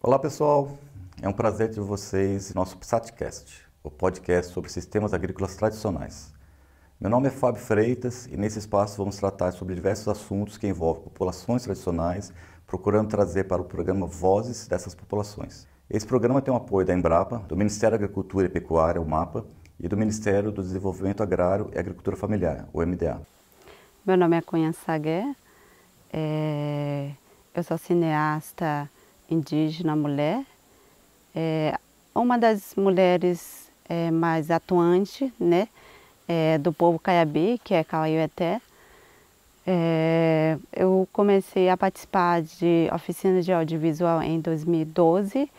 Olá pessoal, é um prazer ter vocês em nosso PSATcast, o podcast sobre sistemas agrícolas tradicionais. Meu nome é Fábio Freitas e nesse espaço vamos tratar sobre diversos assuntos que envolvem populações tradicionais, procurando trazer para o programa vozes dessas populações. Esse programa tem o apoio da Embrapa, do Ministério da Agricultura e Pecuária, o MAPA, e do Ministério do Desenvolvimento Agrário e Agricultura Familiar, o MDA. Meu nome é Cunha Sagué, eu sou cineasta indígena mulher, uma das mulheres mais atuantes, né, do povo Caiabi, que é Cauã-Iueté. Eu comecei a participar de oficinas de audiovisual em 2012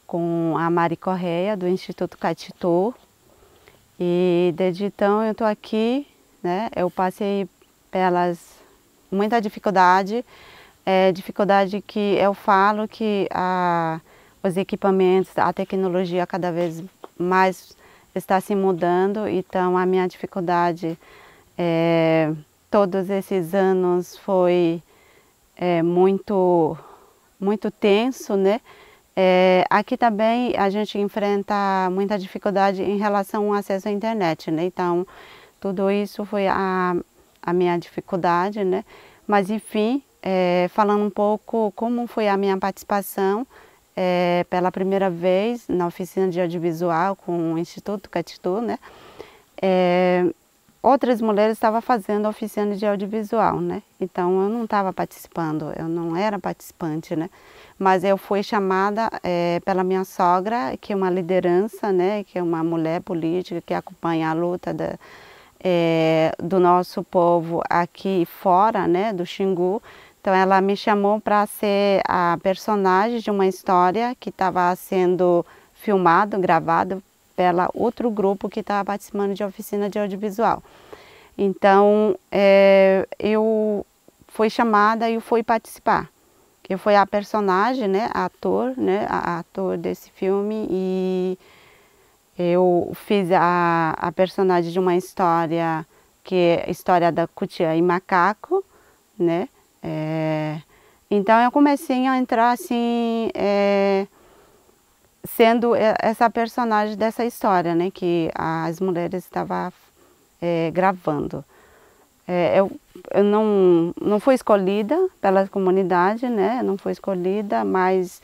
com a Mari Correia, do Instituto Catitô, e desde então eu estou aqui, né, eu passei pelas muita dificuldade, dificuldade que eu falo que os equipamentos, a tecnologia cada vez mais está se mudando, então a minha dificuldade todos esses anos foi muito tenso, né? Aqui também a gente enfrenta muita dificuldade em relação ao acesso à internet, né? Então tudo isso foi a minha dificuldade, né? Mas enfim, falando um pouco como foi a minha participação pela primeira vez na oficina de audiovisual com o Instituto Catitô, né? Outras mulheres estavam fazendo oficina de audiovisual, né? Então eu não estava participando, eu não era participante, né? Mas eu fui chamada pela minha sogra, que é uma liderança, né? Que é uma mulher política que acompanha a luta do nosso povo aqui fora, né? Do Xingu. Então ela me chamou para ser a personagem de uma história que estava sendo filmado, gravado pela outro grupo que estava participando de oficina de audiovisual. Então eu fui chamada e eu fui participar. Eu fui a personagem, né, ator desse filme, e eu fiz a personagem de uma história que é a história da Cutia e Macaco, né? Então eu comecei a entrar assim, sendo essa personagem dessa história, né, que as mulheres estavam gravando. Eu não fui escolhida pela comunidade, né, não fui escolhida, mas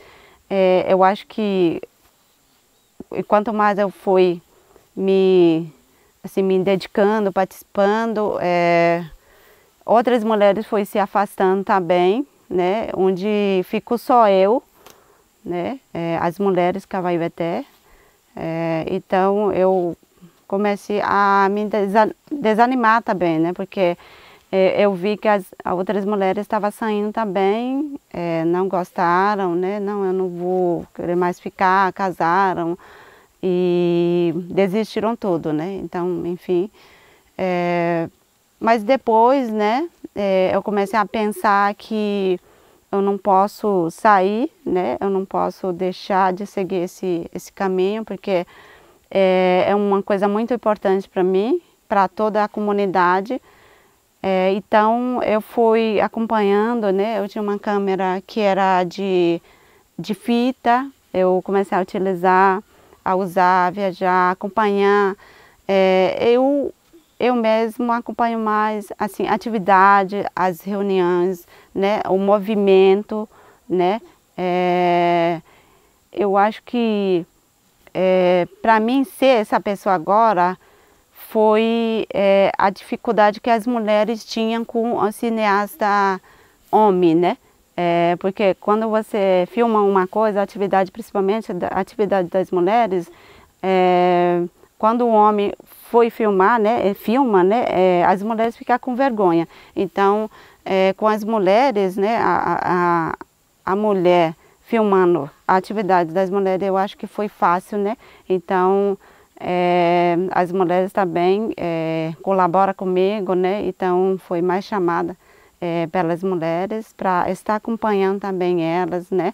eu acho que quanto mais eu fui me dedicando, participando, outras mulheres foram se afastando também, né, onde ficou só eu, né, as mulheres Cauã-Iueté. Então eu comecei a me desanimar também, né, porque eu vi que as outras mulheres estavam saindo também, não gostaram, né, não, eu não vou querer mais ficar, casaram e desistiram tudo, né, então, enfim. Mas depois, né, eu comecei a pensar que eu não posso sair, né, eu não posso deixar de seguir esse caminho, porque é uma coisa muito importante para mim, para toda a comunidade. Então eu fui acompanhando, né, eu tinha uma câmera que era de fita, eu comecei a utilizar, a usar, viajar, acompanhar. Eu mesmo acompanho mais assim, atividade, as reuniões, né, o movimento, né. Eu acho que para mim ser essa pessoa agora foi a dificuldade que as mulheres tinham com o cineasta homem, né? Porque quando você filma uma coisa, a atividade, principalmente a atividade das mulheres, quando o homem foi filmar, né, filma, né, as mulheres ficam com vergonha. Então, com as mulheres, né, a mulher filmando a atividade das mulheres, eu acho que foi fácil, né? Então, as mulheres também colaboram comigo, né? Então, foi mais chamada pelas mulheres para estar acompanhando também elas, né?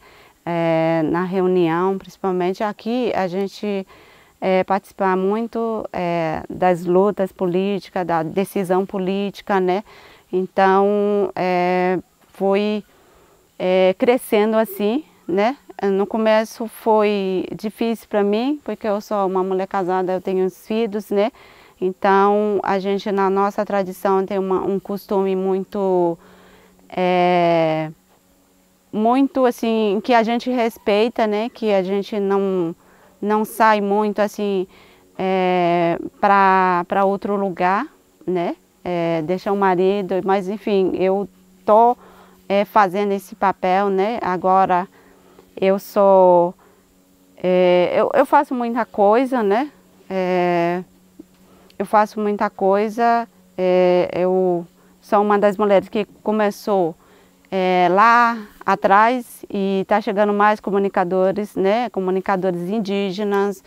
Na reunião, principalmente aqui, a gente participa muito das lutas políticas, da decisão política, né? Então, foi crescendo assim, né? No começo foi difícil para mim, porque eu sou uma mulher casada, eu tenho os filhos, né? Então, a gente, na nossa tradição, tem um costume muito, muito assim, que a gente respeita, né? Que a gente não sai muito assim para outro lugar, né? Deixa o marido, mas enfim, eu tô fazendo esse papel, né? Agora eu sou, eu faço muita coisa, né? Eu faço muita coisa, eu sou uma das mulheres que começou lá atrás e está chegando mais comunicadores, né? Comunicadores indígenas,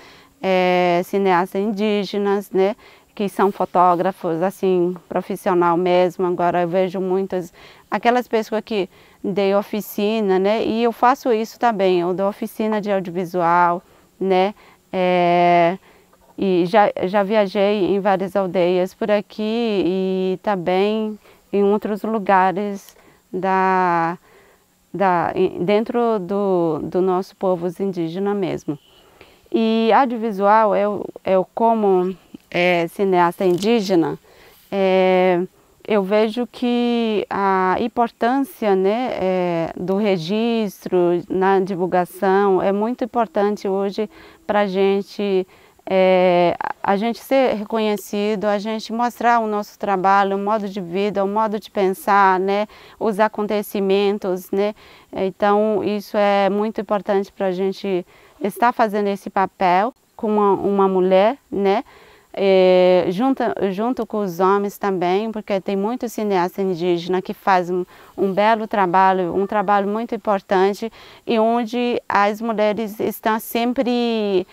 cineastas indígenas, né? Que são fotógrafos, assim, profissional mesmo. Agora eu vejo muitas, aquelas pessoas que dei oficina, né? E eu faço isso também, eu dou oficina de audiovisual, né? E já viajei em várias aldeias por aqui e também em outros lugares dentro do nosso povo indígena mesmo. E audiovisual, eu como cineasta indígena, eu vejo que a importância, né, do registro na divulgação é muito importante hoje para a gente ser reconhecido, a gente mostrar o nosso trabalho, o modo de vida, o modo de pensar, né, os acontecimentos, né. Então isso é muito importante para a gente estar fazendo esse papel com uma mulher, né. Junto com os homens também, porque tem muitos cineastas indígenas que fazem um belo trabalho, um trabalho muito importante, e onde as mulheres estão sempre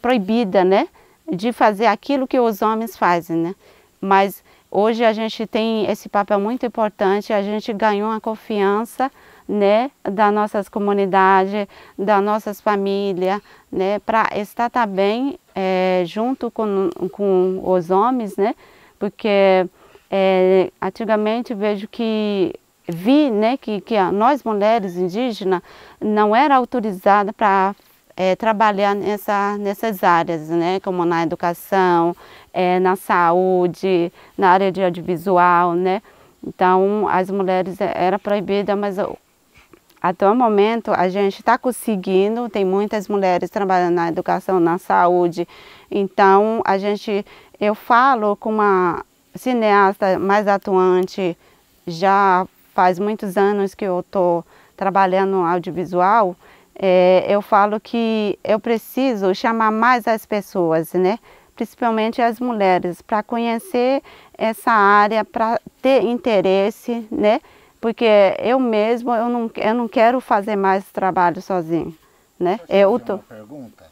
proibidas, né, de fazer aquilo que os homens fazem, né? Mas hoje a gente tem esse papel muito importante, a gente ganhou a confiança, né, das nossas comunidades, das nossas famílias, né, para estar também junto com os homens, né, porque antigamente vi, né, que nós mulheres indígenas não era autorizada para trabalhar nessas áreas, né, como na educação, na saúde, na área de audiovisual, né. Então as mulheres era proibida, mas até o momento a gente está conseguindo, tem muitas mulheres trabalhando na educação, na saúde. Então eu falo com uma cineasta mais atuante, já faz muitos anos que eu estou trabalhando no audiovisual, eu falo que eu preciso chamar mais as pessoas, né? Principalmente as mulheres, para conhecer essa área, para ter interesse, né? Porque eu mesma, eu não quero fazer mais trabalho sozinho, né? Uma pergunta.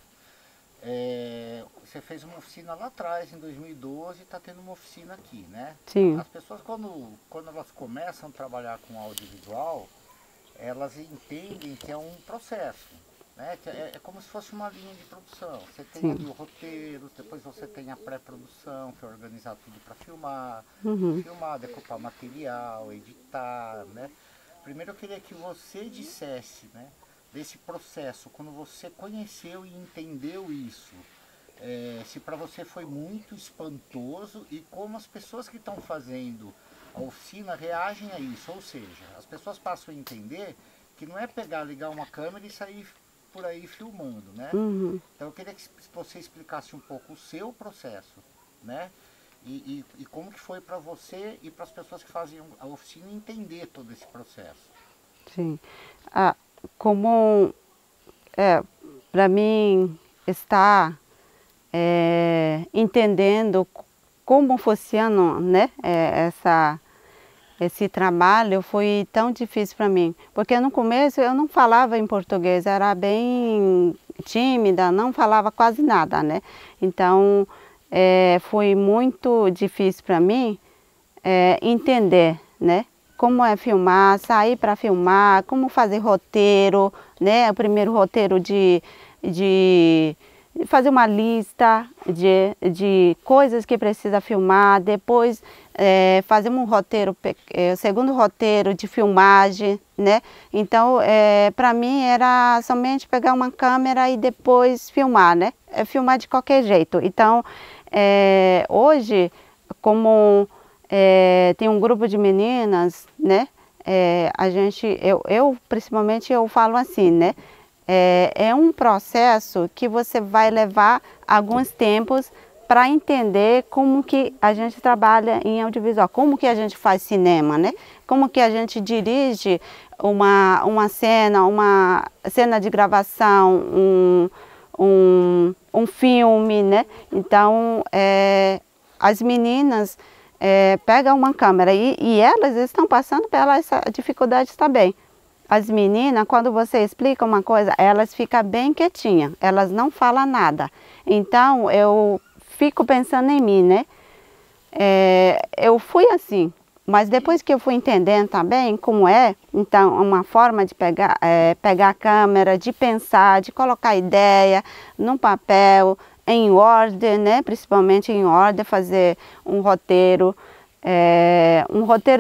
Você fez uma oficina lá atrás, em 2012, e está tendo uma oficina aqui, né? Sim. As pessoas, quando elas começam a trabalhar com audiovisual, elas entendem que é um processo, né? Que é como se fosse uma linha de produção. Você tem ali o roteiro, depois você tem a pré-produção, que é organizar tudo para filmar, decupar material, editar, né? Primeiro eu queria que você dissesse, né, desse processo, quando você conheceu e entendeu isso, se para você foi muito espantoso e como as pessoas que estão fazendo a oficina reagem a isso, ou seja, as pessoas passam a entender que não é pegar, ligar uma câmera e sair por aí filmando, né? Então eu queria que você explicasse um pouco o seu processo, né? E como que foi para você e para as pessoas que fazem a oficina entender todo esse processo. Sim. Para mim estar entendendo como funciona, né, esse trabalho foi tão difícil para mim, porque no começo eu não falava em português, era bem tímida, não falava quase nada, né? Então foi muito difícil para mim entender, né? Como é filmar, sair para filmar, como fazer roteiro, né? O primeiro roteiro fazer uma lista de coisas que precisa filmar, depois fazer um roteiro, segundo roteiro de filmagem, né? Então, para mim era somente pegar uma câmera e depois filmar, né? Filmar de qualquer jeito. Então, hoje, como tem um grupo de meninas, né? Principalmente eu falo assim, né? É um processo que você vai levar alguns tempos para entender como que a gente trabalha em audiovisual, como que a gente faz cinema, né? Como que a gente dirige uma cena de gravação, um filme, né? Então, as meninas pegam uma câmera e elas estão passando pela essa dificuldade também. As meninas, quando você explica uma coisa, elas ficam bem quietinhas, elas não falam nada. Então, eu fico pensando em mim, né? Eu fui assim, mas depois que eu fui entendendo também como então, uma forma de pegar a câmera, de pensar, de colocar ideia num papel, em ordem, né? Principalmente em ordem, fazer um roteiro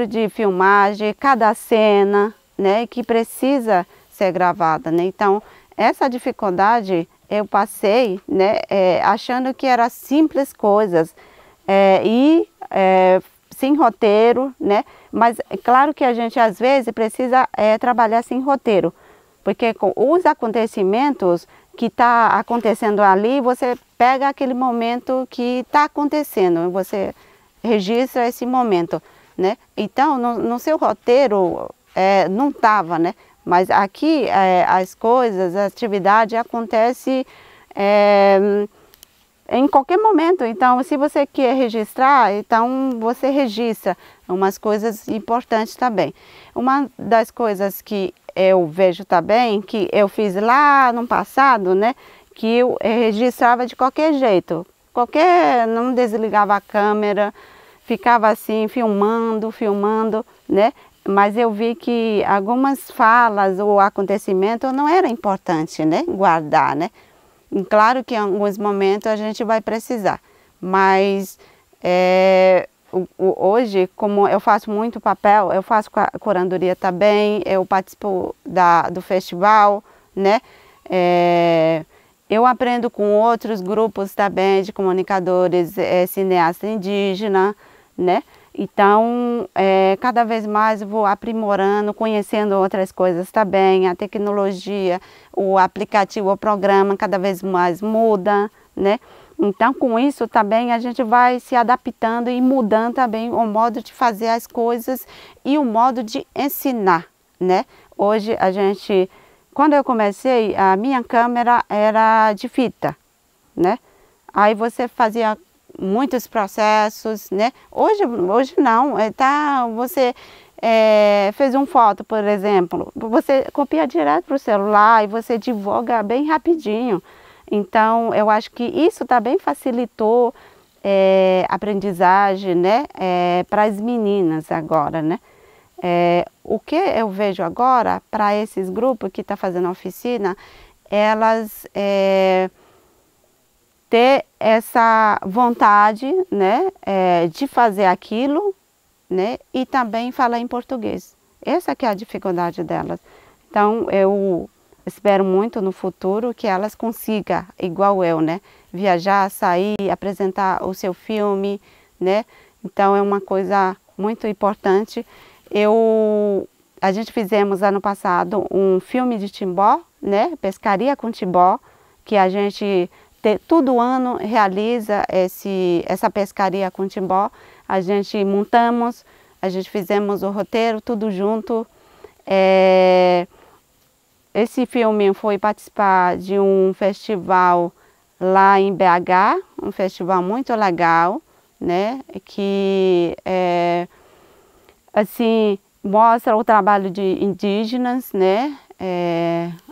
de filmagem, cada cena, né, que precisa ser gravada, né? Então, essa dificuldade eu passei, né, achando que era simples coisas sem roteiro, né? Mas é claro que a gente às vezes precisa trabalhar sem roteiro, porque com os acontecimentos que está acontecendo ali, você pega aquele momento que está acontecendo, você registra esse momento, né? Então, no seu roteiro não estava, né? Mas aqui as coisas, a atividade acontece em qualquer momento. Então, se você quer registrar, então você registra umas coisas importantes também. Uma das coisas que eu vejo também, que eu fiz lá no passado, né? Que eu registrava de qualquer jeito. Não desligava a câmera, ficava assim, filmando, né? Mas eu vi que algumas falas ou acontecimentos não era importante, né? Guardar, né? E claro que em alguns momentos a gente vai precisar, mas hoje, como eu faço muito papel, eu faço curadoria também, eu participo do festival, né? Eu aprendo com outros grupos também de comunicadores, cineastas indígenas, né? Então, cada vez mais eu vou aprimorando, conhecendo outras coisas também, a tecnologia, o aplicativo, o programa cada vez mais muda, né? Então, com isso também a gente vai se adaptando e mudando também o modo de fazer as coisas e o modo de ensinar, né? Hoje quando eu comecei, a minha câmera era de fita, né? Aí você fazia muitos processos, né? Hoje não, você fez uma foto, por exemplo, você copia direto para o celular e você divulga bem rapidinho. Então, eu acho que isso também facilitou a aprendizagem, né? Para as meninas agora, né? O que eu vejo agora para esses grupos que estão fazendo a oficina, elas ter essa vontade, né, de fazer aquilo, né, e também falar em português. Essa que é a dificuldade delas. Então, eu espero muito no futuro que elas consigam, igual eu, né, viajar, sair, apresentar o seu filme, né. Então, é uma coisa muito importante. A gente fizemos ano passado um filme de Timbó, né, Pescaria com Timbó, que a gente todo ano realiza essa pescaria com Timbó. A gente fizemos o roteiro, tudo junto. Esse filme foi participar de um festival lá em BH, um festival muito legal, né? Que assim, mostra o trabalho de indígenas, né?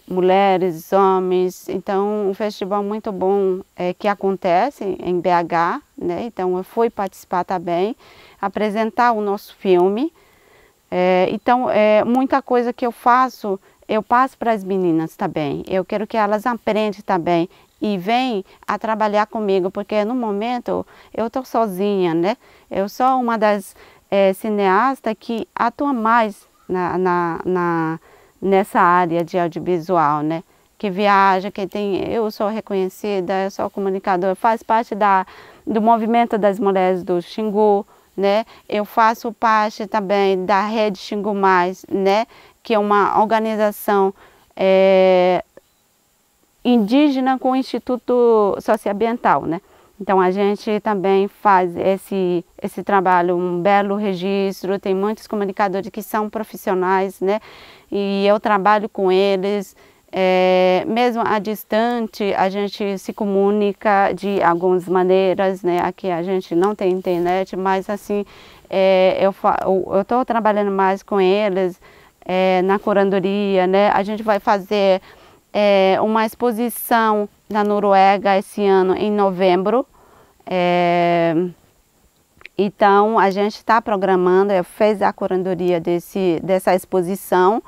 Mulheres, homens. Então, um festival muito bom que acontece em BH, né? Então, eu fui participar também, apresentar o nosso filme. Então, muita coisa que eu faço, eu passo para as meninas também. Eu quero que elas aprendam também e venham a trabalhar comigo, porque no momento eu estou sozinha, né? Eu sou uma das cineastas que atua mais nessa área de audiovisual, né? Que viaja, eu sou reconhecida, eu sou comunicadora, faz parte do movimento das mulheres do Xingu, né? Eu faço parte também da Rede Xingu Mais, né? Que é uma organização indígena com o Instituto Socioambiental, né? Então a gente também faz esse trabalho, um belo registro, tem muitos comunicadores que são profissionais, né? E eu trabalho com eles, mesmo à distante, a gente se comunica de algumas maneiras, né? Aqui a gente não tem internet, mas assim, eu estou trabalhando mais com eles na curadoria, né? A gente vai fazer uma exposição na Noruega esse ano, em novembro. Então, a gente está programando, fez a curadoria dessa exposição,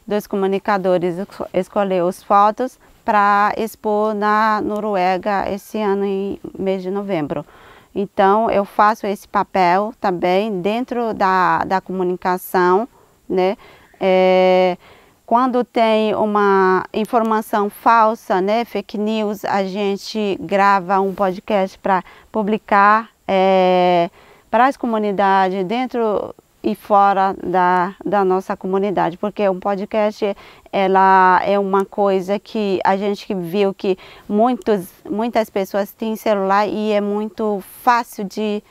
dos comunicadores escolher as fotos para expor na Noruega esse ano, em mês de novembro. Então, eu faço esse papel também dentro da comunicação, né? Quando tem uma informação falsa, né, fake news, a gente grava um podcast para publicar para as comunidades dentro e fora da nossa comunidade, porque um podcast ela é uma coisa que a gente viu que muitas pessoas têm celular e é muito fácil de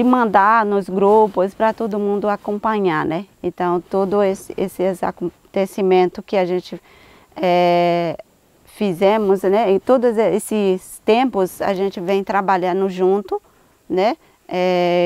mandar nos grupos para todo mundo acompanhar, né? Então, todo esses acontecimentos que a gente fizemos, né? Em todos esses tempos, a gente vem trabalhando junto, né?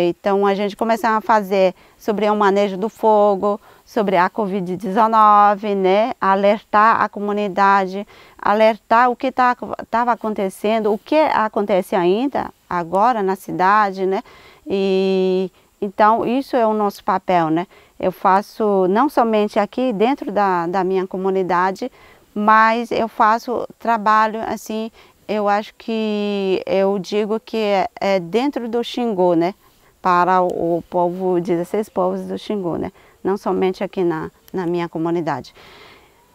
Então, a gente começou a fazer sobre o manejo do fogo, sobre a Covid-19, né? Alertar a comunidade, alertar o que estava acontecendo, o que acontece ainda agora na cidade, né? E então isso é o nosso papel, né? Eu faço não somente aqui dentro da minha comunidade, mas eu faço trabalho assim, eu acho que eu digo que é dentro do Xingu, né? Para o povo, 16 povos do Xingu, né? Não somente aqui na minha comunidade.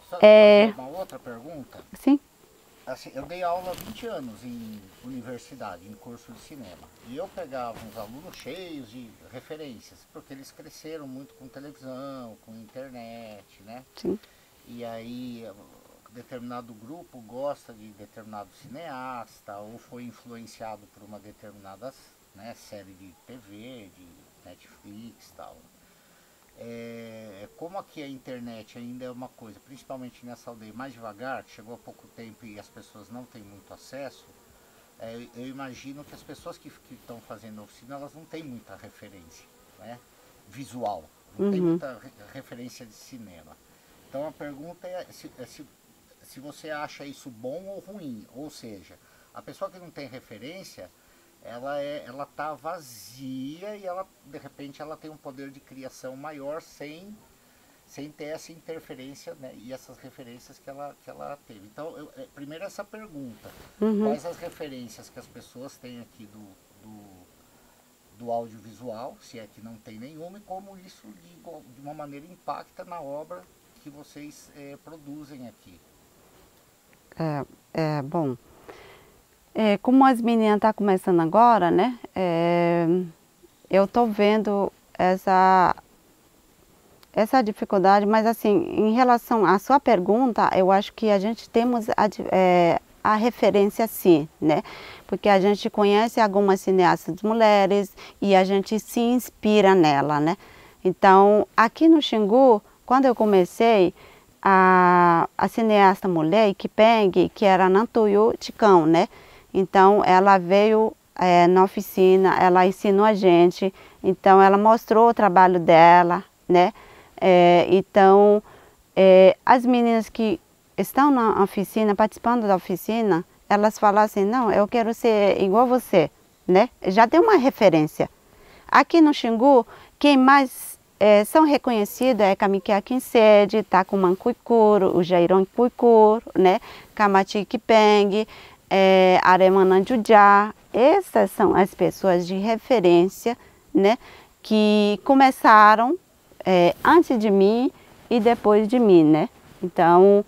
Só uma outra pergunta? Sim. Assim, eu dei aula há 20 anos em universidade, em curso de cinema. E eu pegava uns alunos cheios de referências, porque eles cresceram muito com televisão, com internet, né? Sim. E aí, determinado grupo gosta de determinado cineasta, ou foi influenciado por uma determinada, né, série de TV, de Netflix e tal. Como aqui a internet ainda é uma coisa, principalmente nessa aldeia mais devagar, que chegou há pouco tempo e as pessoas não têm muito acesso, eu imagino que as pessoas que estão fazendo oficina, elas não têm muita referência, né, visual, não tem muita referência de cinema. Então a pergunta é se você acha isso bom ou ruim, ou seja, a pessoa que não tem referência, ela tá vazia e ela, de repente, ela tem um poder de criação maior sem ter essa interferência, né, e essas referências que ela teve. Então, primeiro essa pergunta, quais as referências que as pessoas têm aqui do audiovisual, se é que não tem nenhuma, e como isso de uma maneira impacta na obra que vocês produzem aqui. Bom, como as meninas estão começando agora, né, eu estou vendo essa dificuldade, mas assim, em relação à sua pergunta, eu acho que a gente temos a referência sim, né, porque a gente conhece algumas cineastas mulheres e a gente se inspira nela, né. Então, aqui no Xingu, quando eu comecei, a cineasta mulher, Ikipeng, que era Nantuyu Ticão, né? Então, ela veio na oficina, ela ensinou a gente, então ela mostrou o trabalho dela, né? Então, as meninas que estão na oficina, participando da oficina, elas falam assim, não, eu quero ser igual você, né? Já tem uma referência. Aqui no Xingu, quem mais são reconhecidos, Kamikia Kinsede, Takuman Kuikuro, o Jairon Kuikuro, né? Kamati Kipeng, Aremanan Jujá. Essas são as pessoas de referência, né? Que começaram antes de mim e depois de mim, né? Então,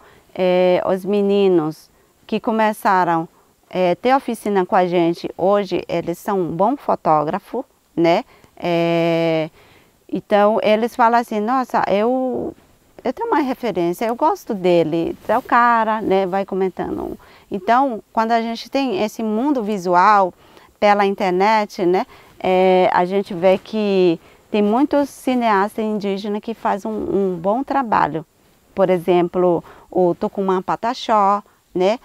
os meninos que começaram a ter oficina com a gente, hoje eles são um bom fotógrafo, né? Então, eles falam assim, nossa, eu tenho uma referência, eu gosto dele, é o cara, né? Vai comentando. Então, quando a gente tem esse mundo visual pela internet, né? A gente vê que tem muitos cineastas indígenas que fazem um bom trabalho. Por exemplo, o Tucumã Pataxó, né?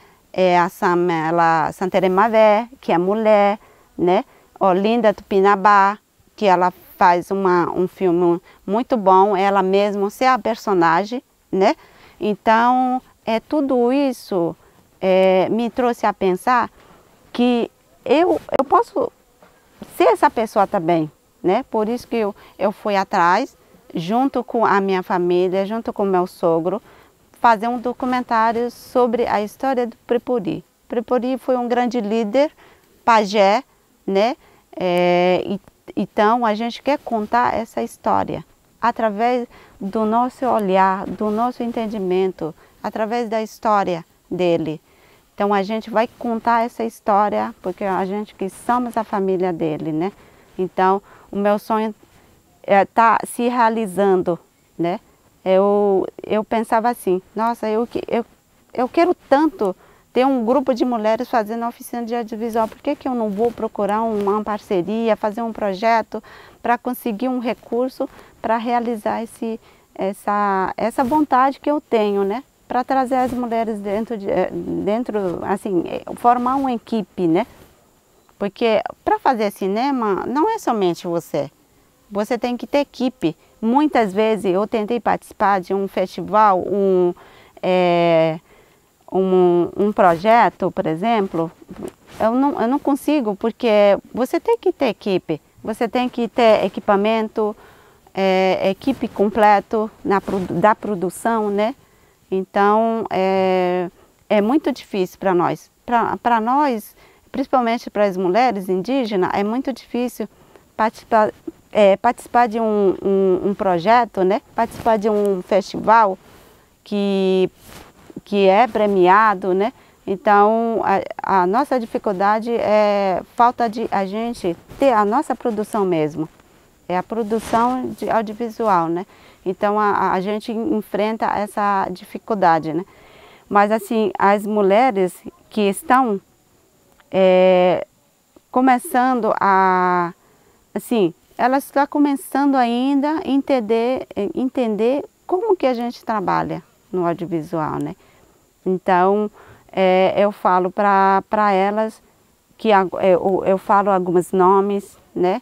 A Samela Santeremavé, que é mulher, né? Olinda Tupinambá, que ela faz um filme muito bom, ela mesma ser a personagem, né? Então, tudo isso me trouxe a pensar que eu posso ser essa pessoa também, né? Por isso que eu fui atrás, junto com a minha família, junto com o meu sogro, fazer um documentário sobre a história do Prepuri. Prepuri foi um grande líder, pajé, né? Então, a gente quer contar essa história através do nosso olhar, do nosso entendimento, através da história dele. Então, a gente vai contar essa história, porque a gente que somos a família dele, né? Então, o meu sonho está se realizando, né? Eu pensava assim, nossa, eu quero tanto ter um grupo de mulheres fazendo oficina de audiovisual, por que eu não vou procurar uma parceria, fazer um projeto para conseguir um recurso para realizar essa vontade que eu tenho, né? Para trazer as mulheres dentro, assim, formar uma equipe, né? Porque para fazer cinema não é somente você tem que ter equipe. Muitas vezes eu tentei participar de um festival, um projeto, por exemplo, eu não consigo, porque você tem que ter equipe, você tem que ter equipamento, equipe completo da produção, né? Então, é muito difícil para nós. Para nós, principalmente para as mulheres indígenas, é muito difícil participar de um projeto, né? Participar de um festival que é premiado, né? Então, a nossa dificuldade é falta de a gente ter a nossa produção mesmo. É a produção de audiovisual, né? Então, a gente enfrenta essa dificuldade, né? Mas, assim, as mulheres que estão começando assim, elas estão começando ainda a entender como que a gente trabalha no audiovisual, né? Então, eu falo para elas que eu falo alguns nomes, né?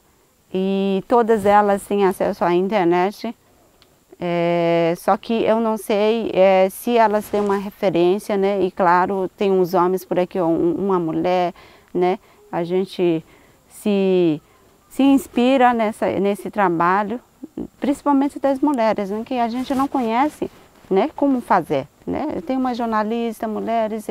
E todas elas têm acesso à internet, só que eu não sei se elas têm uma referência, né? E claro, tem uns homens por aqui, uma mulher, né? A gente se inspira nesse trabalho, principalmente das mulheres, né? Que a gente não conhece, né? Como fazer, né? Eu tenho uma jornalista, mulheres,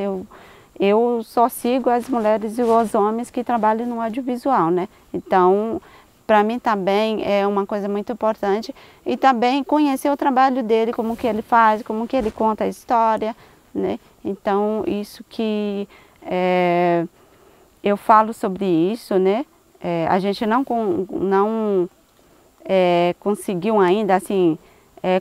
eu só sigo as mulheres e os homens que trabalham no audiovisual, né? Então, para mim também é uma coisa muito importante e também conhecer o trabalho dele, como que ele faz, como que ele conta a história, né? Então, isso que eu falo sobre isso, né? A gente não conseguiu ainda, assim,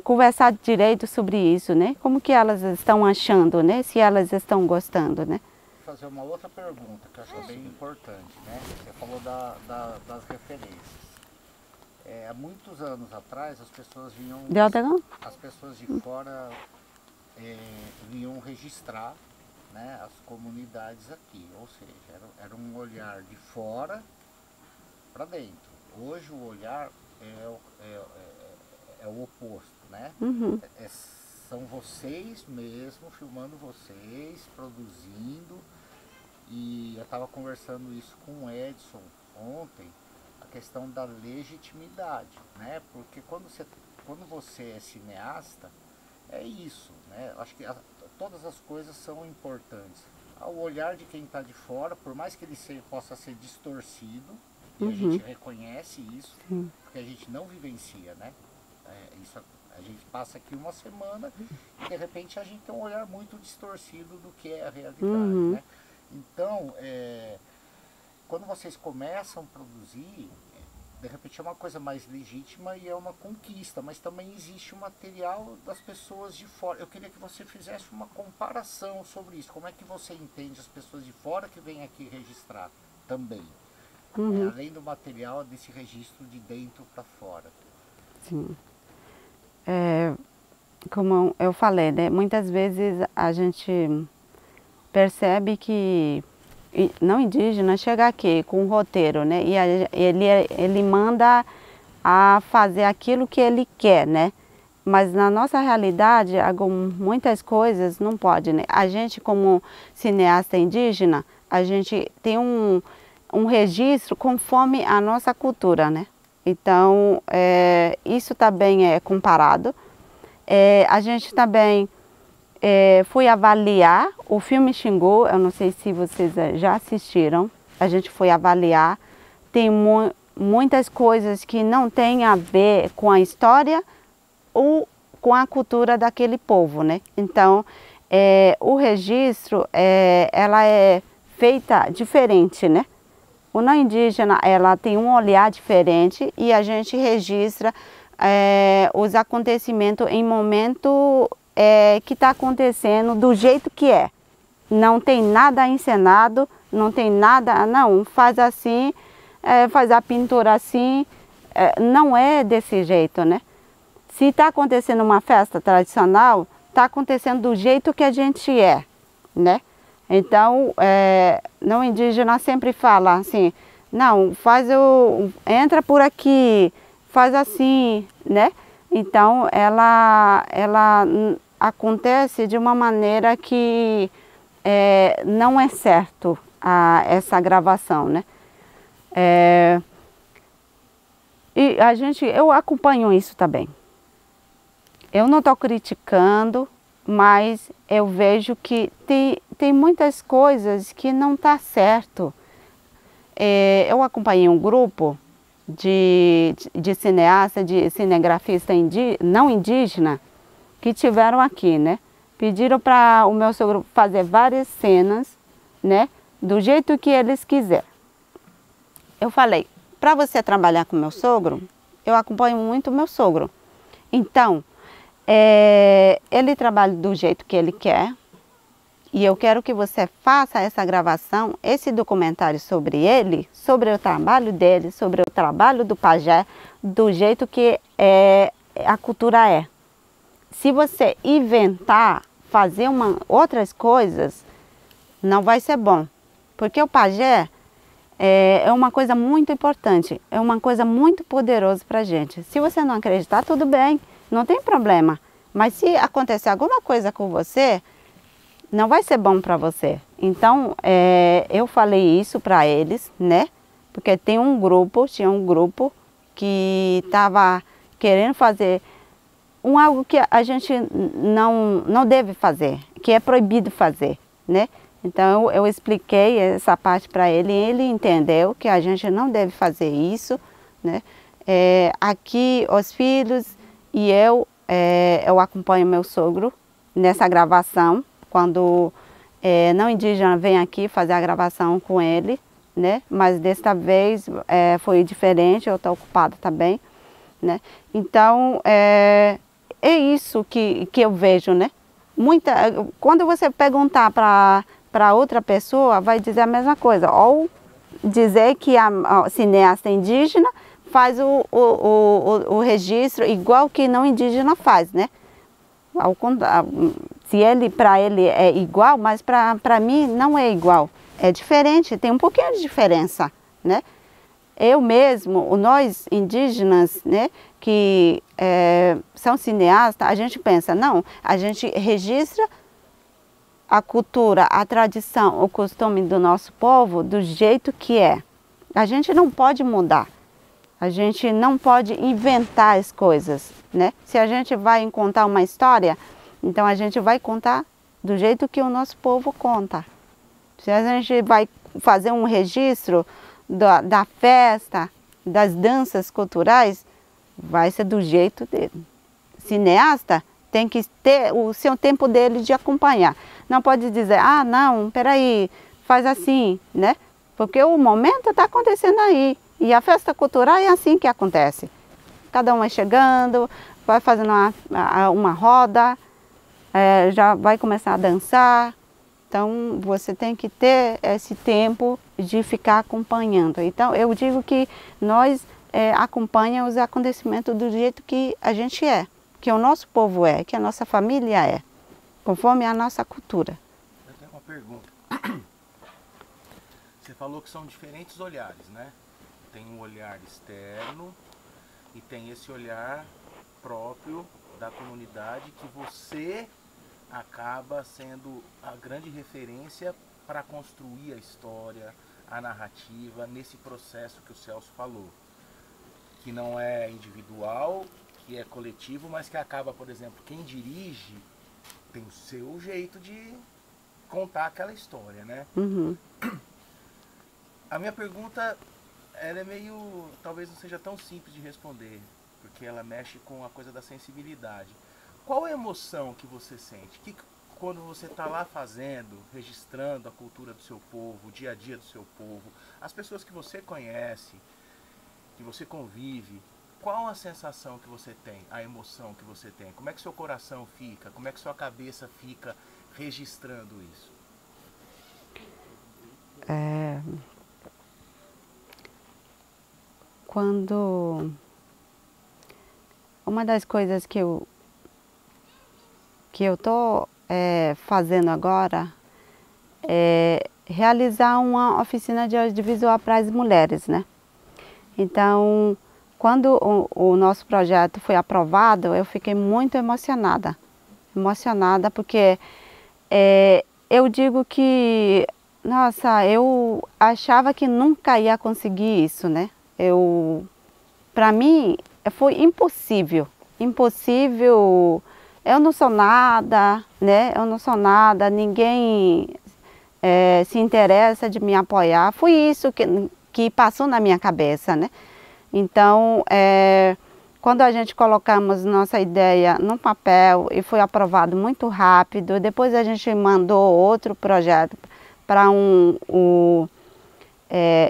conversar direito sobre isso, né? Como que elas estão achando, né? Se elas estão gostando, né? Vou fazer uma outra pergunta que eu acho bem importante, né? Você falou das referências. Há muitos anos atrás as pessoas vinham de fora vinham registrar, né, as comunidades aqui, ou seja, era um olhar de fora para dentro. Hoje o olhar é o oposto, né? Uhum. São vocês mesmo filmando vocês, produzindo. E eu estava conversando isso com o Edson ontem, a questão da legitimidade, né? Porque quando você é cineasta, é isso, né? Acho que todas as coisas são importantes. O olhar de quem está de fora, por mais que ele possa ser distorcido, e a gente reconhece isso, porque a gente não vivencia, né? A gente passa aqui uma semana e de repente a gente tem um olhar muito distorcido do que é a realidade, né? Então, quando vocês começam a produzir, de repente é uma coisa mais legítima e é uma conquista, mas também existe o material das pessoas de fora. Eu queria que você fizesse uma comparação sobre isso. Como é que você entende as pessoas de fora que vêm aqui registrar também? Além do material, desse registro de dentro para fora. Sim. Como eu falei, né, muitas vezes a gente percebe que não indígena chega aqui com um roteiro, né, e ele manda a fazer aquilo que ele quer, né, mas na nossa realidade, muitas coisas não pode, né. A gente, como cineasta indígena, a gente tem um registro conforme a nossa cultura, né. Então, isso também é comparado. A gente também foi avaliar o filme Xingu, eu não sei se vocês já assistiram, a gente foi avaliar, tem muitas coisas que não tem a ver com a história ou com a cultura daquele povo, né? Então, o registro, ela é feita diferente, né? O não indígena, ela tem um olhar diferente e a gente registra os acontecimentos em momento que está acontecendo do jeito que é. Não tem nada encenado, não tem nada, não, faz assim, faz a pintura assim, não é desse jeito, né? Se está acontecendo uma festa tradicional, está acontecendo do jeito que a gente é, né? Então, não indígena sempre fala assim, não, entra por aqui, faz assim, né? Então, ela acontece de uma maneira que não é certo essa gravação, né? E eu acompanho isso também. Eu não estou criticando, mas eu vejo que tem muitas coisas que não está certo. Eu acompanhei um grupo de cineasta, de cinegrafista não indígena, que tiveram aqui, né? Pediram para o meu sogro fazer várias cenas, né? Do jeito que eles quiserem. Eu falei, para você trabalhar com meu sogro, eu acompanho muito o meu sogro. Então, ele trabalha do jeito que ele quer e eu quero que você faça essa gravação, esse documentário sobre ele, sobre o trabalho dele, sobre o trabalho do pajé, do jeito que a cultura é. Se você inventar, fazer outras coisas, não vai ser bom, porque o pajé é uma coisa muito importante, é uma coisa muito poderosa para a gente. Se você não acreditar, tudo bem. Não tem problema, mas se acontecer alguma coisa com você, não vai ser bom para você. Então, eu falei isso para eles, né? Porque tinha um grupo que estava querendo fazer algo que a gente não deve fazer, que é proibido fazer, né? Então, eu expliquei essa parte para ele e ele entendeu que a gente não deve fazer isso, né? Aqui, os filhos e eu acompanho meu sogro nessa gravação, quando não indígena vem aqui fazer a gravação com ele, né? Mas desta vez foi diferente, eu estou ocupada também, né? Então, é isso que eu vejo, né? Quando você perguntar para outra pessoa, vai dizer a mesma coisa, ou dizer que a cineasta indígena faz o registro igual que não indígena faz, né? Para ele é igual, mas para mim não é igual. É diferente, tem um pouquinho de diferença, né? Eu mesmo, nós indígenas, né, que são cineastas, a gente pensa, não, a gente registra a cultura, a tradição, o costume do nosso povo do jeito que é. A gente não pode mudar. A gente não pode inventar as coisas, né? Se a gente vai contar uma história, então a gente vai contar do jeito que o nosso povo conta. Se a gente vai fazer um registro da festa, das danças culturais, vai ser do jeito dele. Cineasta tem que ter o seu tempo dele de acompanhar. Não pode dizer, ah, não, peraí, faz assim, né? Porque o momento está acontecendo aí. E a festa cultural é assim que acontece. Cada um vai chegando, vai fazendo uma roda, já vai começar a dançar. Então, você tem que ter esse tempo de ficar acompanhando. Então, eu digo que nós acompanhamos os acontecimentos do jeito que a gente é, que o nosso povo é, que a nossa família é, conforme a nossa cultura. Eu tenho uma pergunta. Você falou que são diferentes olhares, né? Tem um olhar externo e tem esse olhar próprio da comunidade que você acaba sendo a grande referência para construir a história, a narrativa, nesse processo que o Celso falou. Que não é individual, que é coletivo, mas que acaba, por exemplo, quem dirige tem o seu jeito de contar aquela história, né? Uhum. A minha pergunta, ela é meio, talvez não seja tão simples de responder, porque ela mexe com a coisa da sensibilidade. Qual é a emoção que você sente? Quando você está lá fazendo, registrando a cultura do seu povo, o dia a dia do seu povo, as pessoas que você conhece, que você convive, qual a sensação que você tem, a emoção que você tem? Como é que seu coração fica? Como é que sua cabeça fica registrando isso? Quando uma das coisas que eu estou fazendo agora é realizar uma oficina de audiovisual para as mulheres, né? Então, quando o nosso projeto foi aprovado, eu fiquei muito emocionada. Emocionada porque eu digo que, nossa, eu achava que nunca ia conseguir isso, né? Para mim, foi impossível. Impossível. Eu não sou nada, né? Eu não sou nada, ninguém se interessa de me apoiar. Foi isso que passou na minha cabeça, né? Então, quando a gente colocamos nossa ideia no papel e foi aprovado muito rápido, depois a gente mandou outro projeto para o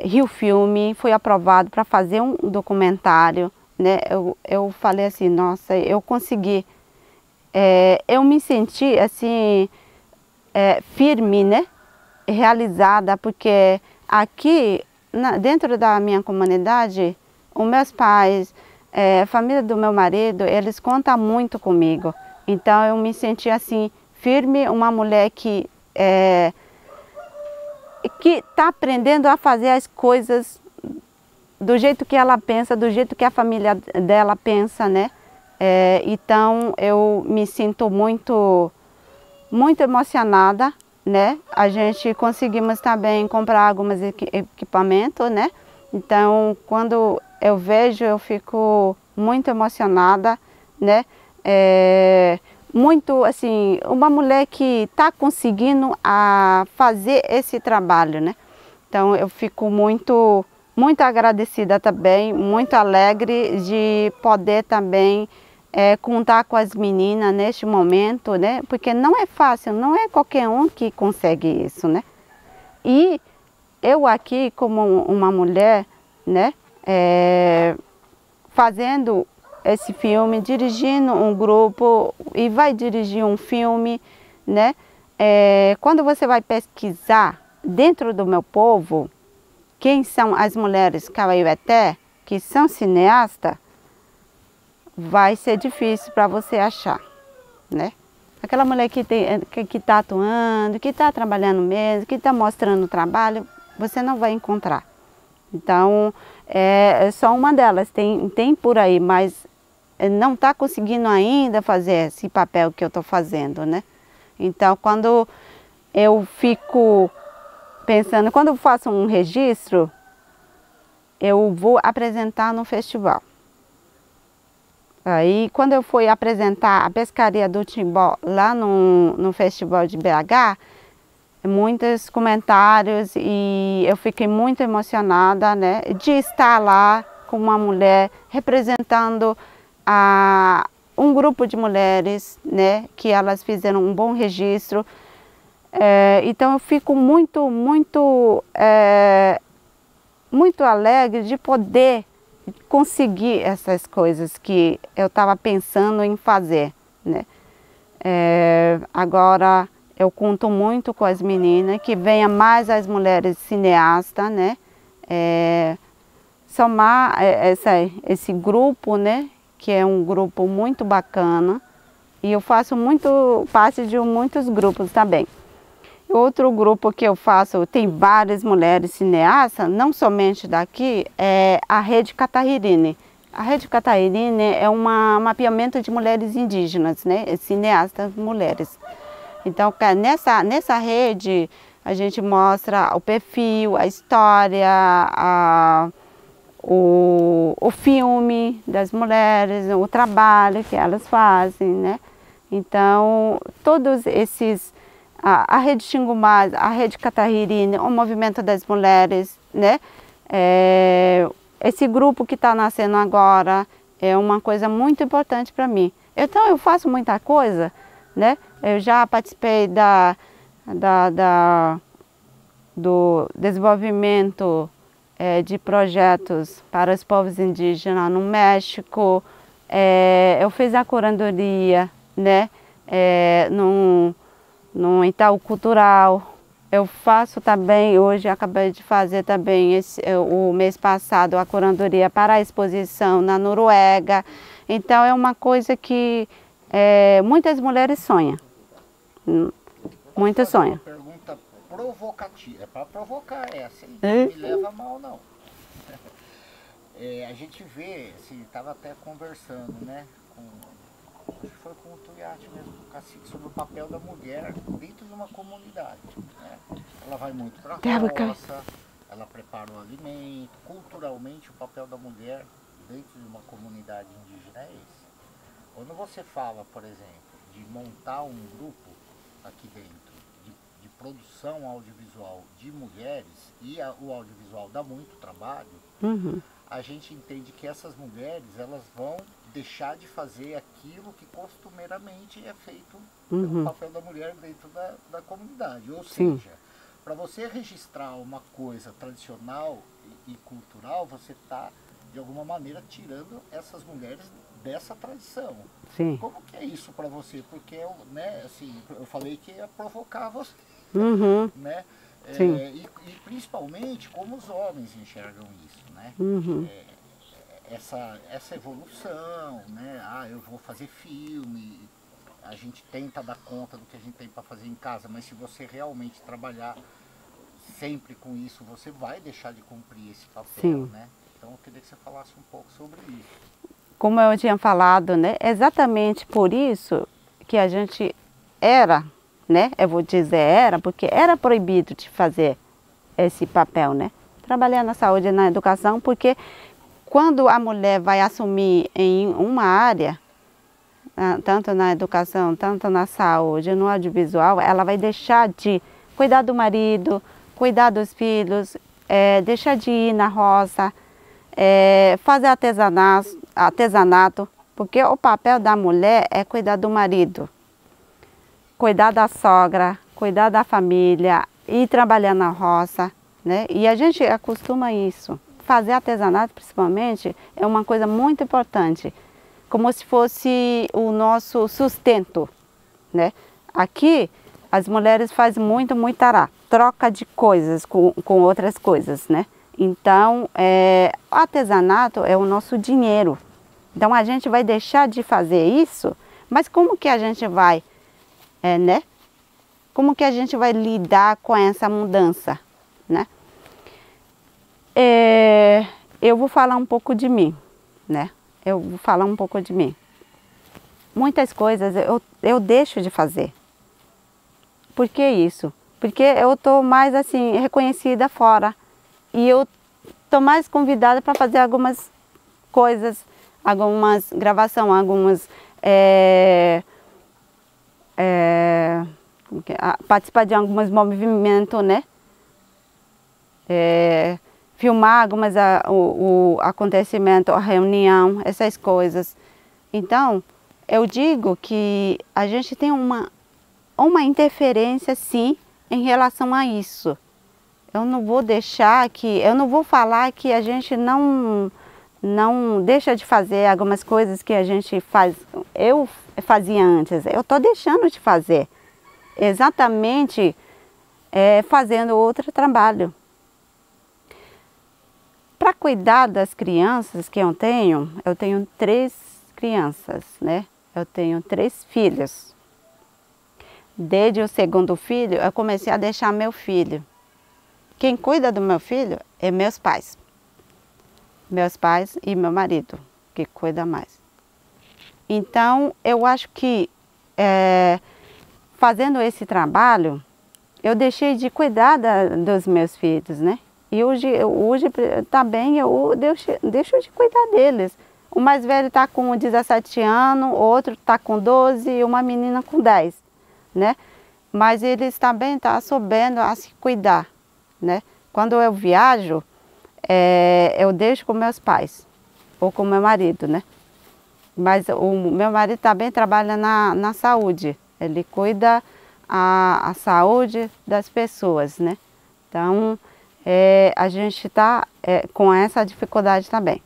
Rio Filme, foi aprovado para fazer um documentário, né? Eu falei assim, nossa, eu consegui. Eu me senti assim, firme, né? Realizada, porque aqui, dentro da minha comunidade, os meus pais, a família do meu marido, eles contam muito comigo. Então eu me senti assim, firme, uma mulher que está aprendendo a fazer as coisas do jeito que ela pensa, do jeito que a família dela pensa, né? Então eu me sinto muito emocionada, né? A gente conseguimos também comprar alguns equipamentos, né? Então quando eu vejo, eu fico muito emocionada, né? Muito assim, uma mulher que está conseguindo fazer esse trabalho, né? Então eu fico muito agradecida também, muito alegre de poder também contar com as meninas neste momento, né? Porque não é fácil, não é qualquer um que consegue isso, né? E eu aqui como uma mulher, né? Fazendo esse filme, dirigindo um grupo e vai dirigir um filme, né? Quando você vai pesquisar dentro do meu povo, quem são as mulheres Kawaiueté, que são cineastas, vai ser difícil para você achar, né? Aquela mulher que está atuando, que está trabalhando mesmo, que está mostrando o trabalho, você não vai encontrar. Então, é só uma delas, tem por aí, mas não está conseguindo ainda fazer esse papel que eu estou fazendo, né? Então, quando eu fico pensando, quando eu faço um registro, eu vou apresentar no festival. Aí, quando eu fui apresentar a pescaria do Timbó lá no festival de BH, muitos comentários e eu fiquei muito emocionada, né, de estar lá com uma mulher representando um grupo de mulheres, né, que elas fizeram um bom registro. Então eu fico muito alegre de poder conseguir essas coisas que eu estava pensando em fazer, né. Agora eu conto muito com as meninas que venham mais as mulheres cineastas, né, somar esse grupo, né, que é um grupo muito bacana, e eu faço parte de muitos grupos também. Outro grupo que eu faço, tem várias mulheres cineastas, não somente daqui, é a Rede Catarrine. A Rede Catarrine é um mapeamento de mulheres indígenas, né, cineastas mulheres. Então, nessa rede, a gente mostra o perfil, a história, o filme das mulheres, o trabalho que elas fazem, né? Então, todos esses... A Rede Xingumás, a Rede Catarrine, o Movimento das Mulheres, né? Esse grupo que está nascendo agora é uma coisa muito importante para mim. Então, eu faço muita coisa, né? Eu já participei do desenvolvimento de projetos para os povos indígenas no México. Eu fiz a curadoria, né? No Itaú Cultural. Eu faço também, hoje acabei de fazer também, o mês passado, a curadoria para a exposição na Noruega. Então é uma coisa que muitas mulheres sonham. Muitas sonham. Uma pergunta provocativa, é para provocar essa, hein? Não me leva mal não. A gente vê, assim, estava até conversando, né, acho que foi com o Tuiati mesmo, com o cacique, sobre o papel da mulher dentro de uma comunidade, né? Ela vai muito para a roça, ela prepara o alimento, culturalmente o papel da mulher dentro de uma comunidade indígena é esse. Quando você fala, por exemplo, de montar um grupo aqui dentro, de produção audiovisual de mulheres, e o audiovisual dá muito trabalho, a gente entende que essas mulheres, elas vão deixar de fazer aquilo que costumeiramente é feito pelo papel da mulher dentro da comunidade. Ou seja, para você registrar uma coisa tradicional e cultural, você está, de alguma maneira, tirando essas mulheres dessa tradição. Sim. Como que é isso para você? Porque né, assim, eu falei que ia provocar você, né? E principalmente como os homens enxergam isso, né? Essa evolução, né? Eu vou fazer filme, a gente tenta dar conta do que a gente tem para fazer em casa, mas se você realmente trabalhar sempre com isso, você vai deixar de cumprir esse papel, né? Então eu queria que você falasse um pouco sobre isso. Como eu tinha falado, né? Exatamente por isso que a gente era, né? Eu vou dizer porque era proibido de fazer esse papel, né? Trabalhar na saúde e na educação, porque quando a mulher vai assumir em uma área, tanto na educação, tanto na saúde, no audiovisual, ela vai deixar de cuidar do marido, cuidar dos filhos, deixar de ir na roça, fazer artesanato, porque o papel da mulher é cuidar do marido, cuidar da sogra, cuidar da família, ir trabalhar na roça, né? E a gente acostuma isso. Fazer artesanato, principalmente, é uma coisa muito importante, como se fosse o nosso sustento, né? Aqui, as mulheres fazem muito muitará, troca de coisas com outras coisas, né? Então, o artesanato é o nosso dinheiro. Então, a gente vai deixar de fazer isso, mas como que a gente vai, né? Como que a gente vai lidar com essa mudança, né? Eu vou falar um pouco de mim, né? Eu vou falar um pouco de mim. Muitas coisas eu deixo de fazer. Por que isso? Porque eu estou mais assim reconhecida fora. E eu estou mais convidada para fazer algumas coisas, algumas gravações, algumas participar de alguns movimentos, né? Filmar algumas o acontecimento, a reunião, essas coisas. Então, eu digo que a gente tem uma interferência, sim, em relação a isso. Eu não vou deixar eu não vou falar que a gente não deixa de fazer algumas coisas que a gente faz, eu fazia antes. Eu estou deixando de fazer, exatamente fazendo outro trabalho. Para cuidar das crianças que eu tenho 3 crianças, né? Eu tenho 3 filhos. Desde o segundo filho, eu comecei a deixar meu filho. Quem cuida do meu filho é meus pais. Meus pais e meu marido, que cuida mais. Então, eu acho que fazendo esse trabalho, eu deixei de cuidar dos meus filhos, né? E hoje também eu deixo de cuidar deles. O mais velho está com 17 anos, o outro está com 12 e uma menina com 10, né? Mas eles também estão sabendo a se cuidar, né? Quando eu viajo, eu deixo com meus pais ou com meu marido, né? Mas o meu marido também trabalha na saúde. Ele cuida a saúde das pessoas, né? Então, a gente está com essa dificuldade também.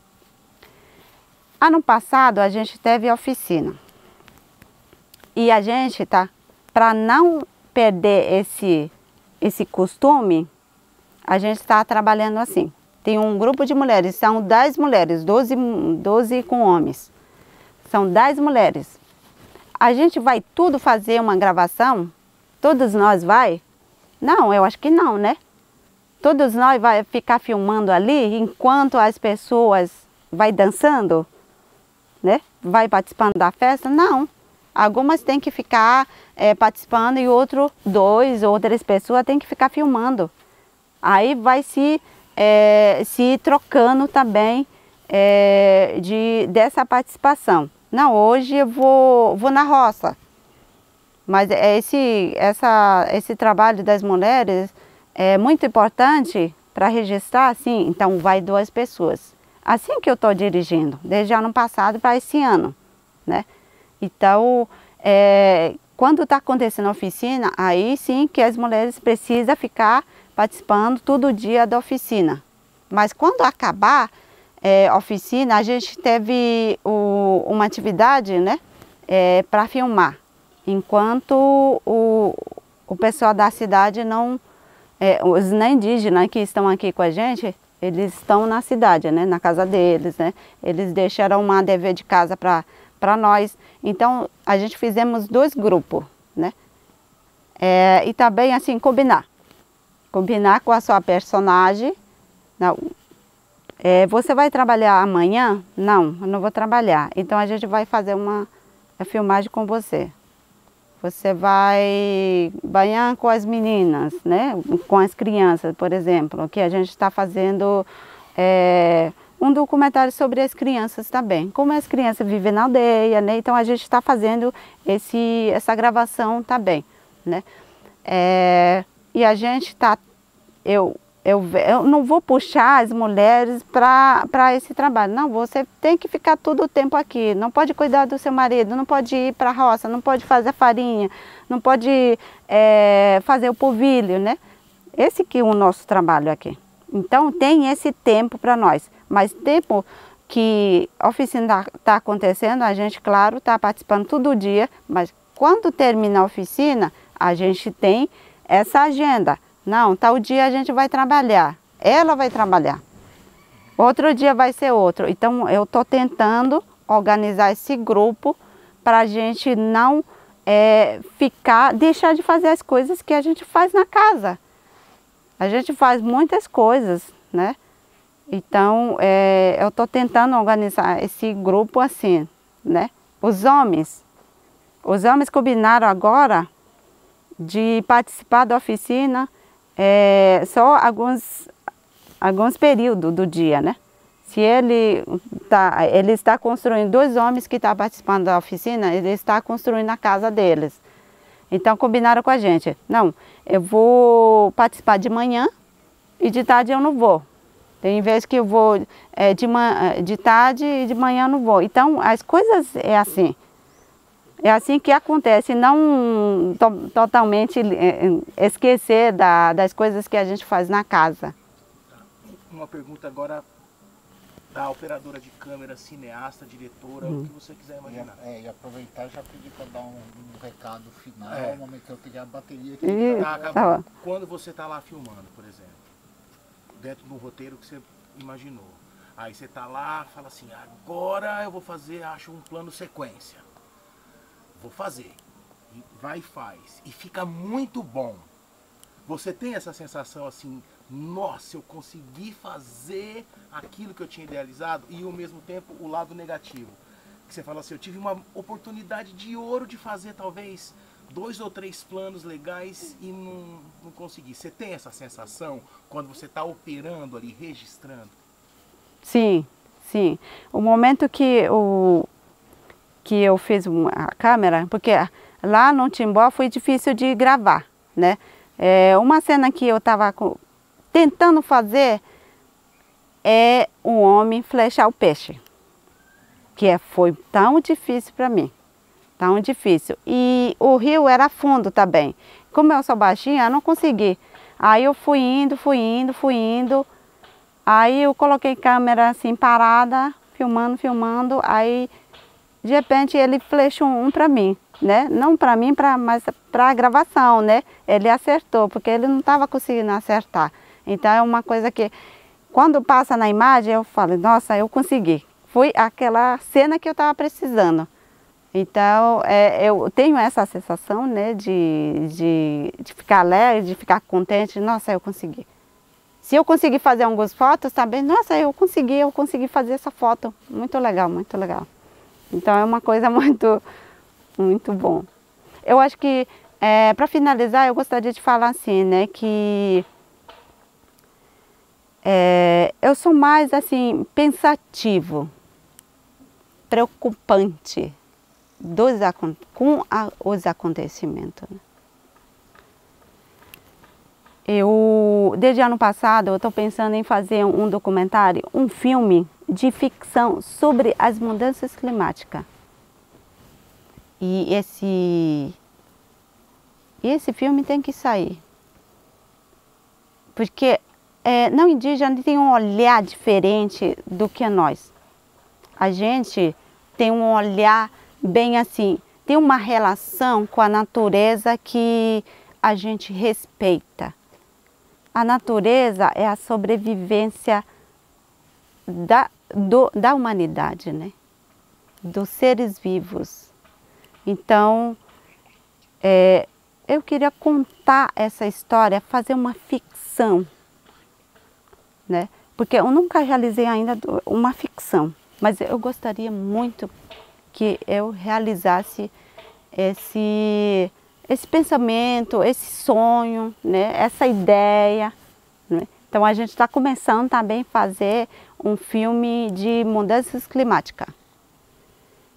Ano passado a gente teve oficina e a gente para não perder esse costume, a gente está trabalhando assim. Tem um grupo de mulheres, são 10 mulheres, 12 com homens. São 10 mulheres. A gente vai tudo fazer uma gravação? Todos nós vai? Não, eu acho que não, né? Todos nós vai ficar filmando ali enquanto as pessoas vai dançando, né? Vai participando da festa? Não. Algumas têm que ficar participando e 2 ou 3 pessoas têm que ficar filmando. Aí vai se trocando também dessa participação. Não, hoje eu vou na roça. Mas esse trabalho das mulheres é muito importante para registrar, assim, então vai 2 pessoas. Assim que eu estou dirigindo, desde ano passado para esse ano, né? Então, quando está acontecendo a oficina, aí sim que as mulheres precisam ficar participando todo dia da oficina. Mas quando acabar a oficina, a gente teve uma atividade, né, para filmar. Enquanto o pessoal da cidade não... os indígenas que estão aqui com a gente, eles estão na cidade, né, na casa deles, né? Eles deixaram uma dever de casa para nós. Então, a gente fizemos 2 grupos, né? E também, assim, combinar com a sua personagem. Não, você vai trabalhar amanhã? Não, eu não vou trabalhar. Então, a gente vai fazer uma filmagem com você. Você vai banhar com as meninas, né? Com as crianças, por exemplo, que a gente está fazendo um documentário sobre as crianças também. Como as crianças vivem na aldeia, né? Então a gente está fazendo essa gravação também, né? E a gente está... Eu não vou puxar as mulheres para esse trabalho. Não, você tem que ficar todo o tempo aqui. Não pode cuidar do seu marido, não pode ir para a roça, não pode fazer farinha, não pode fazer o polvilho, né? Esse que é o nosso trabalho aqui. Então tem esse tempo para nós. Mas tempo que a oficina está acontecendo, a gente, claro, está participando todo dia. Mas quando termina a oficina, a gente tem essa agenda. Não, tal dia a gente vai trabalhar, ela vai trabalhar, outro dia vai ser outro. Então eu estou tentando organizar esse grupo para a gente não deixar de fazer as coisas que a gente faz na casa. A gente faz muitas coisas, né? Então eu estou tentando organizar esse grupo assim, né? Os homens combinaram agora de participar da oficina. Só alguns períodos do dia, né? Se ele está construindo, 2 homens que estão participando da oficina, ele está construindo a casa deles. Então combinaram com a gente, não, eu vou participar de manhã e de tarde eu não vou. Tem vezes que eu vou de tarde e de manhã eu não vou. Então as coisas é assim que acontece, não totalmente esquecer das coisas que a gente faz na casa. Uma pergunta agora da operadora de câmera, cineasta, diretora, o que você quiser imaginar. E aproveitar e já pedir para dar um recado final, no momento que eu pegar a bateria aqui. Tá. Quando você está lá filmando, por exemplo, dentro do roteiro que você imaginou, aí você está lá, fala assim, agora eu vou fazer, acho um plano sequência. Vou fazer. E vai e faz. E fica muito bom. Você tem essa sensação assim, nossa, eu consegui fazer aquilo que eu tinha idealizado, e ao mesmo tempo o lado negativo. Que você fala assim, eu tive uma oportunidade de ouro de fazer talvez 2 ou 3 planos legais e não consegui. Você tem essa sensação quando você está operando ali, registrando? Sim, sim. O momento que eu fiz a câmera, porque lá no Timbó foi difícil de gravar, né? Uma cena que eu estava tentando fazer é um homem flechar o peixe, que foi tão difícil para mim, tão difícil. E o rio era fundo também. Como eu sou baixinha, eu não consegui. Aí eu fui indo. Aí eu coloquei câmera assim parada, filmando. Aí de repente ele flechou um para mim, né? Não para mim, mas para a gravação, né? Ele acertou, porque ele não estava conseguindo acertar. Então é uma coisa que, quando passa na imagem, eu falo, nossa, eu consegui. Foi aquela cena que eu estava precisando. Então eu tenho essa sensação, né, de ficar alegre, de ficar contente. Nossa, eu consegui. Se eu conseguir fazer algumas fotos também, nossa, eu consegui fazer essa foto. Muito legal, muito legal. Então é uma coisa muito, muito bom. Eu acho que, para finalizar, eu gostaria de falar assim, né, que eu sou mais assim, pensativo, preocupante com os acontecimentos. Né? Desde ano passado, eu estou pensando em fazer um documentário, um filme de ficção sobre as mudanças climáticas. E esse filme tem que sair. Porque não indígena tem um olhar diferente do que nós. A gente tem um olhar bem assim, tem uma relação com a natureza que a gente respeita. A natureza é a sobrevivência da humanidade, né? Dos seres vivos. Então, eu queria contar essa história, fazer uma ficção, né? Porque eu nunca realizei ainda uma ficção, mas eu gostaria muito que eu realizasse esse pensamento, esse sonho, né? Essa ideia. Né? Então a gente está começando também a fazer um filme de mudanças climáticas,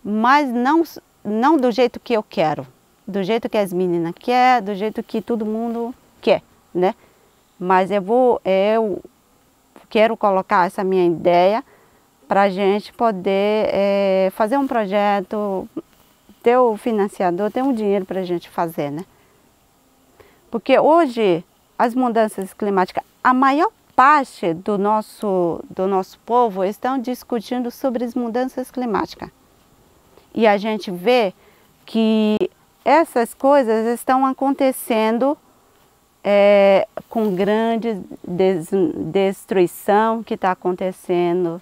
mas não do jeito que eu quero, do jeito que as meninas querem, do jeito que todo mundo quer, né? Mas eu quero colocar essa minha ideia para a gente poder fazer um projeto, ter o financiador, ter um dinheiro para a gente fazer, né? Porque hoje as mudanças climáticas, a maior parte do nosso povo estão discutindo sobre as mudanças climáticas. E a gente vê que essas coisas estão acontecendo com grande destruição que está acontecendo,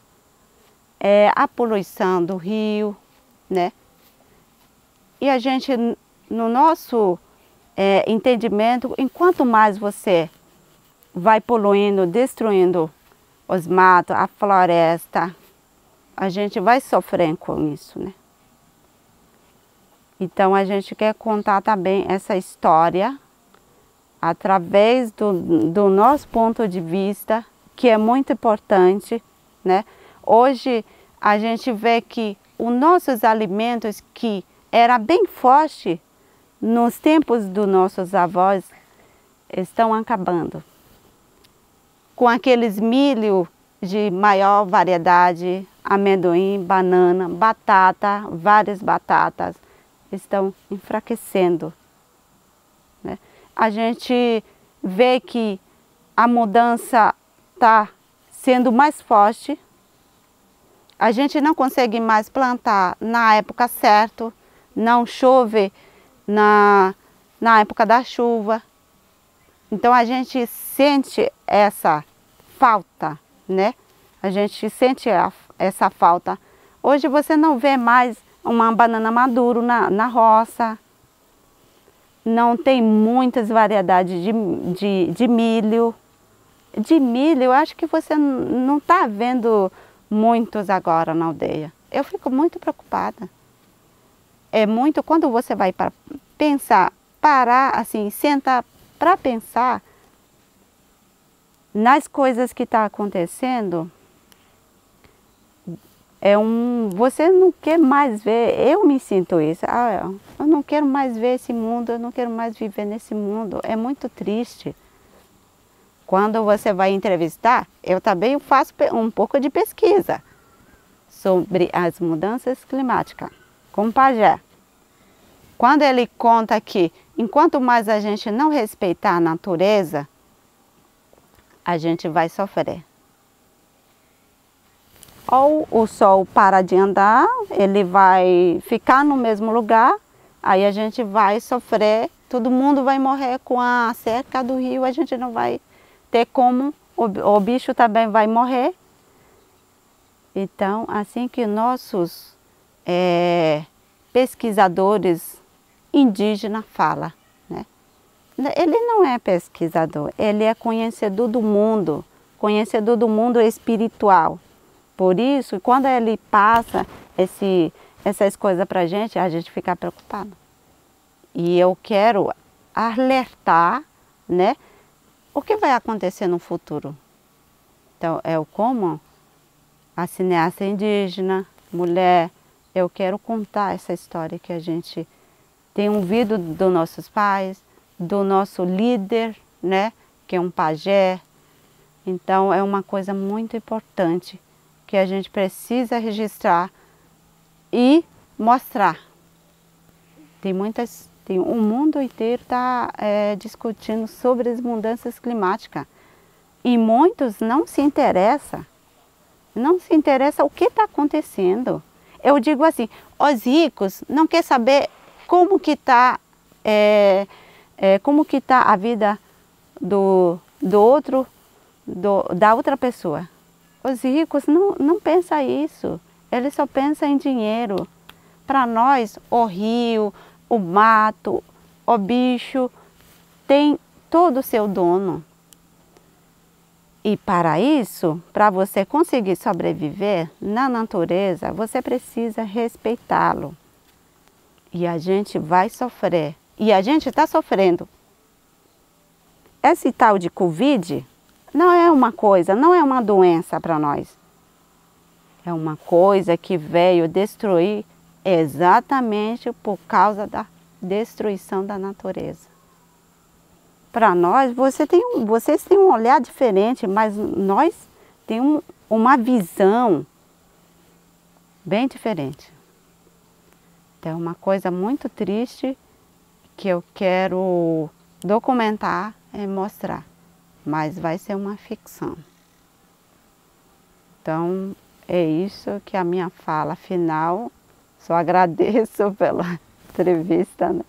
a poluição do rio, né? E a gente, no nosso entendimento, enquanto mais você vai poluindo, destruindo os matos, a floresta, a gente vai sofrer com isso, né? Então a gente quer contar também essa história através do nosso ponto de vista, que é muito importante, né? Hoje a gente vê que os nossos alimentos que era bem forte nos tempos dos nossos avós estão acabando. Com aqueles milho de maior variedade, amendoim, banana, batata, várias batatas estão enfraquecendo, né? A gente vê que a mudança está sendo mais forte. A gente não consegue mais plantar na época certa, não chove na época da chuva. Então a gente sente essa falta, né? A gente sente essa falta. Hoje você não vê mais uma banana madura na roça. Não tem muitas variedades de milho. De milho, eu acho que você não está vendo muitos agora na aldeia. Eu fico muito preocupada. É muito, quando você vai para pensar, parar assim, sentar para pensar nas coisas que estão acontecendo, você não quer mais ver, eu me sinto isso, eu não quero mais ver esse mundo, eu não quero mais viver nesse mundo, é muito triste. Quando você vai entrevistar, eu também faço um pouco de pesquisa sobre as mudanças climáticas com o pajé. Quando ele conta que enquanto mais a gente não respeitar a natureza, a gente vai sofrer. Ou o sol para de andar, ele vai ficar no mesmo lugar, aí a gente vai sofrer, todo mundo vai morrer com a seca do rio, a gente não vai ter como, o bicho também vai morrer. Então, assim que nossos pesquisadores indígenas falam, né? Ele não é pesquisador, ele é conhecedor do mundo espiritual. Por isso, quando ele passa essas coisas para a gente fica preocupado. E eu quero alertar, né? O que vai acontecer no futuro? Então, como a cineasta indígena, mulher, eu quero contar essa história que a gente tem ouvido dos nossos pais, do nosso líder, né, que é um pajé. Então, é uma coisa muito importante que a gente precisa registrar e mostrar. O mundo inteiro está discutindo sobre as mudanças climáticas e muitos não se interessam o que está acontecendo. Eu digo assim, os ricos não querem saber como que está a vida da outra pessoa. Os ricos não pensam isso, eles só pensam em dinheiro. Para nós, o rio, o mato, o bicho, tem todo o seu dono. E para isso, para você conseguir sobreviver na natureza, você precisa respeitá-lo. E a gente vai sofrer. E a gente está sofrendo. Esse tal de Covid não é uma doença para nós. É uma coisa que veio destruir exatamente por causa da destruição da natureza. Para nós, vocês têm um olhar diferente, mas nós temos uma visão bem diferente. Então, é uma coisa muito triste que eu quero documentar e mostrar, mas vai ser uma ficção. Então, é isso que a minha fala final. Só agradeço pela entrevista, né?